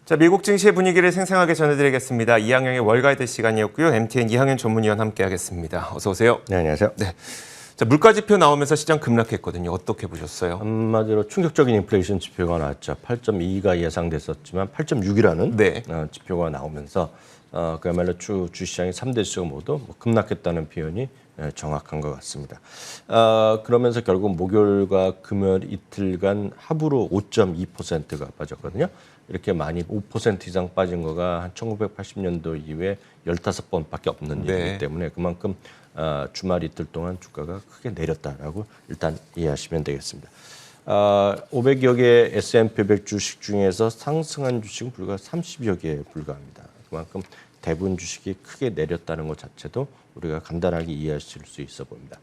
자, 미국 증시의 분위기를 생생하게 전해드리겠습니다. 이항영의 월가이드 시간이었고요. MTN 이항영 전문위원 함께하겠습니다. 어서 오세요. 네, 안녕하세요. 네. 자, 물가 지표 나오면서 시장 급락했거든요. 어떻게 보셨어요? 한마디로 충격적인 인플레이션 지표가 나왔죠. 8.2가 예상됐었지만 8.6이라는 네. 지표가 나오면서 그야말로 주시장의 3대 지수가 모두 급락했다는 표현이 정확한 것 같습니다. 그러면서 결국 목요일과 금요일 이틀간 합으로 5.2%가 빠졌거든요. 이렇게 많이 5% 이상 빠진 거가 한 1980년도 이후에 15번밖에 없는 네. 일이기 때문에 그만큼 주말 이틀 동안 주가가 크게 내렸다라고 일단 이해하시면 되겠습니다. 500여 개 S&P 500 주식 중에서 상승한 주식은 불과 30여 개에 불과합니다. 그만큼 대부분 주식이 크게 내렸다는 것 자체도 우리가 간단하게 이해하실 수 있어 보입니다.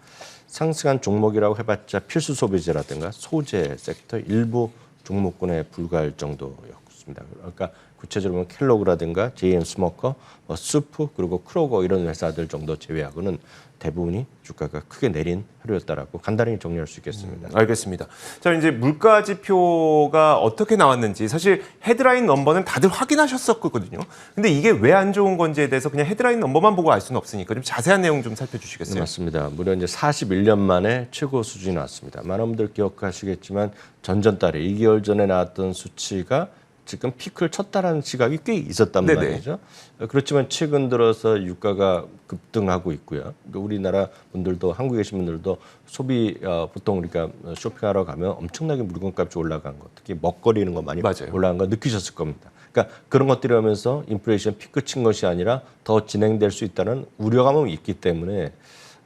상승한 종목이라고 해봤자 필수 소비재라든가 소재 섹터 일부 종목군에 불과할 정도였습니다. 그러니까 구체적으로 보면 켈로그라든가 JM 스모커, 수프 그리고 크로거 이런 회사들 정도 제외하고는 대부분이 주가가 크게 내린 하루였다라고 간단히 정리할 수 있겠습니다. 알겠습니다. 자, 이제 물가 지표가 어떻게 나왔는지 사실 헤드라인 넘버는 다들 확인하셨었거든요. 근데 이게 왜 안 좋은 건지에 대해서 그냥 헤드라인 넘버만 보고 알 수는 없으니까 좀 자세한 내용 좀 살펴주시겠어요? 네, 맞습니다. 무려 이제 41년 만에 최고 수준이 나왔습니다. 많은 분들 기억하시겠지만 전전달에 2개월 전에 나왔던 수치가 지금 피크를 쳤다라는 시각이 꽤 있었단 네네. 말이죠. 그렇지만 최근 들어서 유가가 급등하고 있고요. 그러니까 우리나라 분들도 한국에 계신 분들도 소비 보통 우리가 쇼핑하러 가면 엄청나게 물건값이 올라간 거, 특히 먹거리 이런 거 많이 맞아요. 올라간 거 느끼셨을 겁니다. 그러니까 그런 것들이 하면서 인플레이션 피크 친 것이 아니라 더 진행될 수 있다는 우려감은 있기 때문에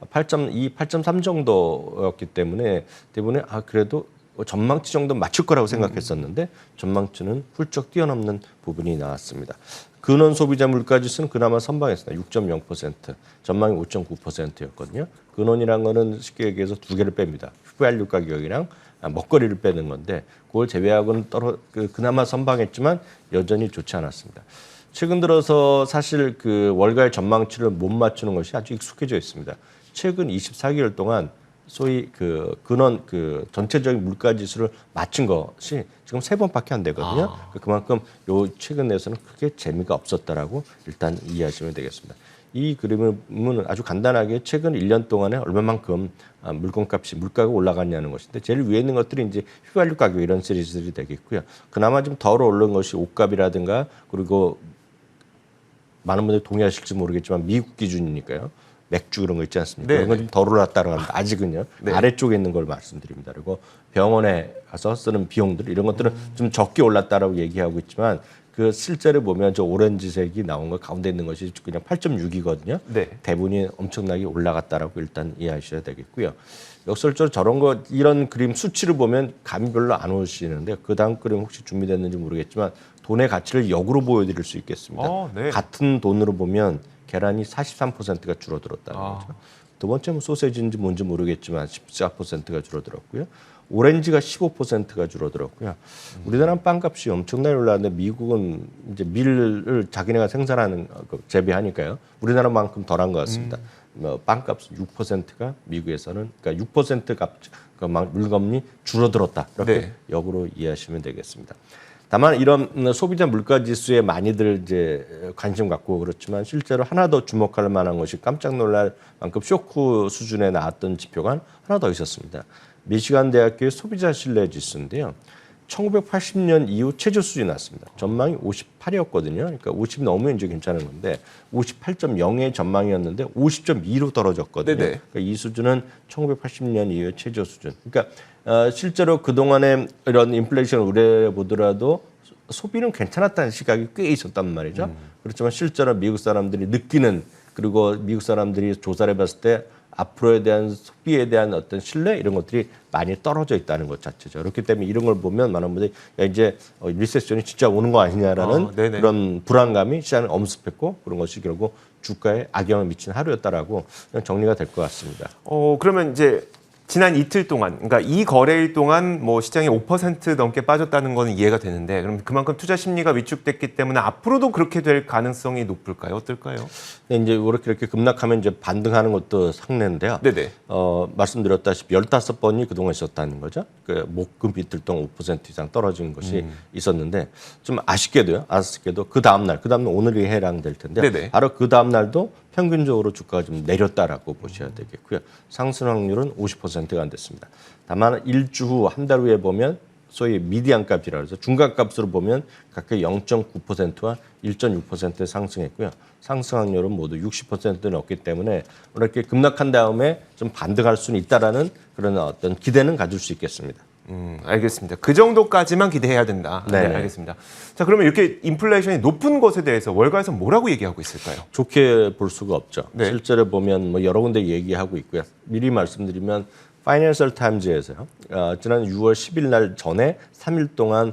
8.2, 8.3 정도였기 때문에 대부분에 그래도 전망치 정도 맞출 거라고 생각했었는데 전망치는 훌쩍 뛰어넘는 부분이 나왔습니다. 근원 소비자 물가지수는 그나마 선방했습니다. 6.0%, 전망이 5.9%였거든요. 근원이란 거는 쉽게 얘기해서 두 개를 뺍니다. 휘발유 가격이랑 먹거리를 빼는 건데 그걸 제외하고는 그나마 선방했지만 여전히 좋지 않았습니다. 최근 들어서 사실 그 월가의 전망치를 못 맞추는 것이 아주 익숙해져 있습니다. 최근 24개월 동안 소위 그 근원 그 전체적인 물가 지수를 맞춘 것이 지금 3번밖에 안 되거든요. 그만큼 요 최근 내에서는 크게 재미가 없었다라고 일단 이해하시면 되겠습니다. 이 그림은 아주 간단하게 최근 1년 동안에 얼마만큼 물가가 올라갔냐는 것인데 제일 위에 있는 것들이 이제 휘발유 가격 이런 시리즈들이 되겠고요. 그나마 좀 덜 오른 것이 옷값이라든가 그리고 많은 분들이 동의하실지 모르겠지만 미국 기준이니까요. 맥주 그런 거 있지 않습니까? 네. 그런 건 좀 덜 올랐다고 합니다. 아직은요. 네. 아래쪽에 있는 걸 말씀드립니다. 그리고 병원에 가서 쓰는 비용들 이런 것들은 좀 적게 올랐다라고 얘기하고 있지만 그 실제로 보면 저 오렌지색이 나온 거 가운데 있는 것이 그냥 8.6이거든요. 네. 대부분이 엄청나게 올라갔다라고 일단 이해하셔야 되겠고요. 역설적으로 저런 거 이런 그림 수치를 보면 감이 별로 안 오시는데 그 다음 그림 혹시 준비됐는지 모르겠지만 돈의 가치를 역으로 보여드릴 수 있겠습니다. 네. 같은 돈으로 보면 계란이 43%가 줄어들었다는 거죠. 두 번째는 소세지인지 뭔지 모르겠지만 14%가 줄어들었고요. 오렌지가 15%가 줄어들었고요. 우리나라는 빵값이 엄청나게 올랐는데 미국은 이제 밀을 자기네가 생산하는 재배하니까요. 우리나라만큼 덜한 것 같습니다. 빵값 6%가 미국에서는 그러니까 6% 값 물건이 줄어들었다. 이렇게 네. 역으로 이해하시면 되겠습니다. 다만 이런 소비자 물가 지수에 많이들 이제 관심 갖고 그렇지만 실제로 하나 더 주목할 만한 것이 깜짝 놀랄 만큼 쇼크 수준에 나왔던 지표가 하나 더 있었습니다. 미시간 대학교의 소비자 신뢰 지수인데요. 1980년 이후 최저 수준이 났습니다. 전망이 58이었거든요. 그러니까 50 넘으면 이제 괜찮은 건데 58.0의 전망이었는데 50.2로 떨어졌거든요. 네네. 그러니까 이 수준은 1980년 이후의 최저 수준. 그러니까 실제로 그동안에 이런 인플레이션을 우려해 보더라도 소비는 괜찮았다는 시각이 꽤 있었단 말이죠. 그렇지만 실제로 미국 사람들이 느끼는 그리고 미국 사람들이 조사를 해봤을 때 앞으로에 대한 소비에 대한 어떤 신뢰 이런 것들이 많이 떨어져 있다는 것 자체죠. 그렇기 때문에 이런 걸 보면 많은 분들이 이제 리세션이 진짜 오는 거 아니냐라는 그런 불안감이 시장을 엄습했고 그런 것이 결국 주가에 악영을 미친 하루였다라고 정리가 될 것 같습니다. 그러면 이제 지난 이틀 동안, 그러니까 이 거래일 동안 뭐 시장이 5% 넘게 빠졌다는 거는 이해가 되는데, 그럼 그만큼 투자 심리가 위축됐기 때문에 앞으로도 그렇게 될 가능성이 높을까요? 어떨까요? 네, 이제 이렇게 급락하면 이제 반등하는 것도 상례인데요. 네네. 말씀드렸다시피 15번이 그동안 있었다는 거죠. 그 목금 이틀 동안 5% 이상 떨어진 것이 있었는데 좀 아쉽게도 그 다음 날 오늘이 해당될 텐데 네네. 바로 그 다음 날도 평균적으로 주가가 좀 내렸다라고 보셔야 되겠고요. 상승 확률은 50%가 안 됐습니다. 다만 일주 후, 한 달 후에 보면 소위 미디안 값이라 해서 중간 값으로 보면 각각 0.9%와 1.6% 상승했고요. 상승 확률은 모두 60%는 없기 때문에 이렇게 급락한 다음에 좀 반등할 수는 있다라는 그런 어떤 기대는 가질 수 있겠습니다. 알겠습니다. 그 정도까지만 기대해야 된다. 네, 네네. 알겠습니다. 자, 그러면 이렇게 인플레이션이 높은 것에 대해서 월가에서 뭐라고 얘기하고 있을까요? 좋게 볼 수가 없죠. 네. 실제로 보면 뭐 여러 군데 얘기하고 있고요. 미리 말씀드리면 파이낸셜 타임즈에서요. 지난 6월 10일 날 전에 3일 동안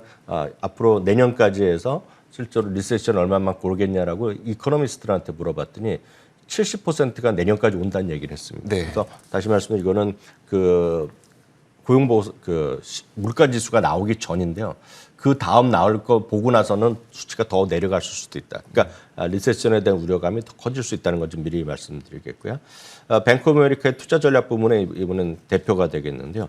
앞으로 내년까지 해서 실제로 리세션 얼마만 고르겠냐라고 이코노미스트들한테 물어봤더니 70%가 내년까지 온다는 얘기를 했습니다. 네. 그래서 다시 말씀드리면 이거는 그 고용보호 물가 지수가 나오기 전인데요. 그 다음 나올 거 보고 나서는 수치가 더 내려갈 수도 있다. 그러니까 리세션에 대한 우려감이 더 커질 수 있다는 것 좀 미리 말씀드리겠고요. 뱅크 오브 아메리카의 투자 전략 부문에 이분은 대표가 되겠는데요.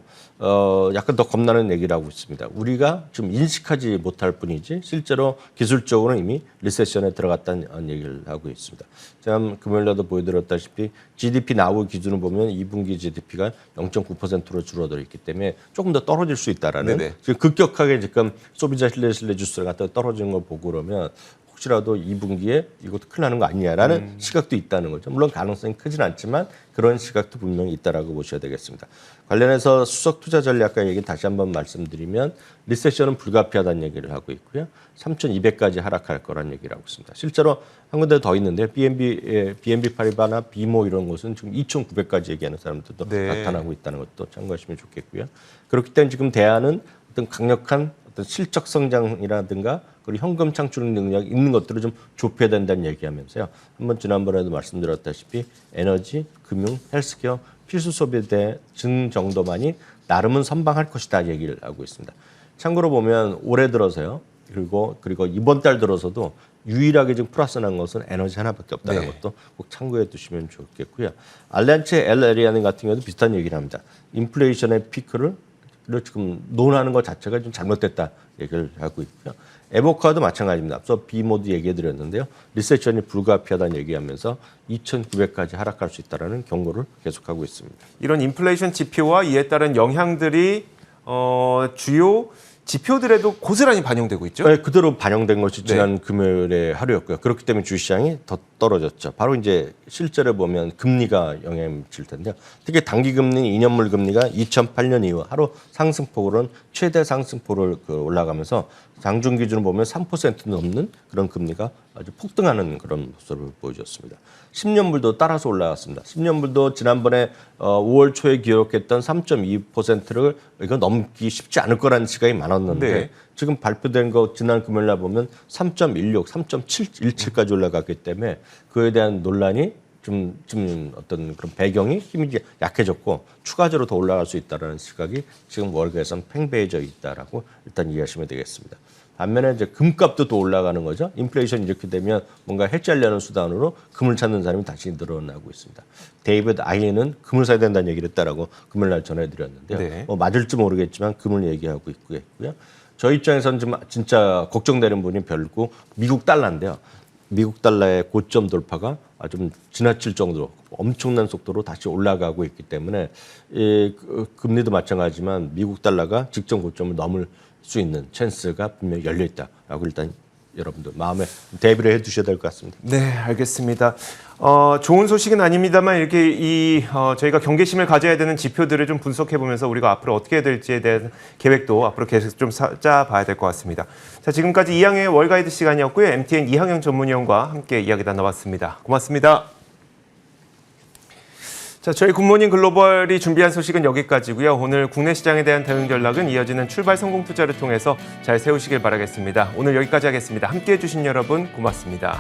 약간 더 겁나는 얘기를 하고 있습니다. 우리가 좀 인식하지 못할 뿐이지 실제로 기술적으로는 이미 리세션에 들어갔다는 얘기를 하고 있습니다. 지난 금요일에도 보여드렸다시피 GDP 나오기 기준을 보면 2분기 GDP가 0.9%로 줄어들어 있기 때문에 조금 더 떨어질 수 있다라는 네네. 지금 급격하게 지금 소비자 신뢰 지수가 갖다 떨어지는 걸 보고 그러면 혹시라도 2분기에 이것도 큰일 나는 거 아니냐라는 시각도 있다는 거죠. 물론 가능성이 크진 않지만 그런 시각도 분명히 있다라고 보셔야 되겠습니다. 관련해서 수석 투자 전략가 얘기 다시 한번 말씀드리면 리세션은 불가피하다는 얘기를 하고 있고요. 3,200까지 하락할 거란 얘기를 하고 있습니다. 실제로 한 군데 더 있는데 BNB 파리바나 비모 이런 곳은 지금 2,900까지 얘기하는 사람들도 네. 나타나고 있다는 것도 참고하시면 좋겠고요. 그렇기 때문에 지금 대안은 어떤 강력한 어떤 실적 성장이라든가 그리고 현금 창출 능력이 있는 것들을 좀 좁혀야 된다는 얘기하면서요. 한번 지난번에도 말씀드렸다시피 에너지, 금융, 헬스케어 필수 소비에 대해 증 정도만이 나름은 선방할 것이다 얘기를 하고 있습니다. 참고로 보면 올해 들어서요. 그리고 이번 달 들어서도 유일하게 지금 플러스 난 것은 에너지 하나밖에 없다는 네. 것도 꼭 참고해 두시면 좋겠고요. 알리안츠 엘에리아는 같은 경우도 비슷한 얘기를 합니다. 인플레이션의 피크를 지금 논하는 것 자체가 좀 잘못됐다 얘기를 하고 있고요. 에보카도 마찬가지입니다. 앞서 비모드 얘기해 드렸는데요. 리세션이 불가피하다는 얘기하면서 2,900까지 하락할 수 있다는 경고를 계속하고 있습니다. 이런 인플레이션 지표와 이에 따른 영향들이 주요 지표들에도 고스란히 반영되고 있죠. 네, 그대로 반영된 것이 지난 금요일의 하루였고요. 그렇기 때문에 주시장이 더 떨어졌죠. 바로 이제 실제로 보면 금리가 영향을 미칠 텐데요. 특히 단기 금리, 2년물 금리가 2008년 이후 하루 상승폭으로는 최대 상승폭을 올라가면서 장중 기준으로 보면 3% 넘는 그런 금리가 아주 폭등하는 그런 모습을 보여줬습니다. 10년물도 따라서 올라갔습니다. 10년물도 지난번에 5월 초에 기록했던 3.2%를 이거 넘기 쉽지 않을 거라는 시각이 많았는데 네. 지금 발표된 거 지난 금요일 날 보면 3.16, 3.717까지 올라갔기 때문에 그에 대한 논란이 좀 어떤 그런 배경이 힘이 약해졌고 추가적으로 더 올라갈 수 있다는 시각이 지금 월가에선 팽배해져 있다라고 일단 이해하시면 되겠습니다. 반면에 이제 금값도 또 올라가는 거죠. 인플레이션이 이렇게 되면 뭔가 해지하려는 수단으로 금을 찾는 사람이 다시 늘어나고 있습니다. 데이비드 아이엔은 금을 사야 된다는 얘기를 했다라고 금요일 날 전해드렸는데요. 네. 맞을지 모르겠지만 금을 얘기하고 있고요. 저 입장에서는 좀 진짜 걱정되는 부분이 별고 미국 달러인데요. 미국 달러의 고점 돌파가 좀 지나칠 정도로 엄청난 속도로 다시 올라가고 있기 때문에 금리도 마찬가지지만 미국 달러가 직전 고점을 넘을 수 있는 찬스가 분명히 열려 있다라고 일단 여러분들 마음에 대비를 해두셔야 될 것 같습니다. 네, 알겠습니다. 좋은 소식은 아닙니다만 이렇게 저희가 경계심을 가져야 되는 지표들을 좀 분석해 보면서 우리가 앞으로 어떻게 해야 될지에 대한 계획도 앞으로 계속 좀 짜봐야 될 것 같습니다. 자, 지금까지 이항의 월가이드 시간이었고요. MTN 이항영 전문위원과 함께 이야기 나눠봤습니다. 고맙습니다. 자, 저희 굿모닝 글로벌이 준비한 소식은 여기까지고요. 오늘 국내 시장에 대한 대응 전략은 이어지는 출발 성공 투자를 통해서 잘 세우시길 바라겠습니다. 오늘 여기까지 하겠습니다. 함께해 주신 여러분 고맙습니다.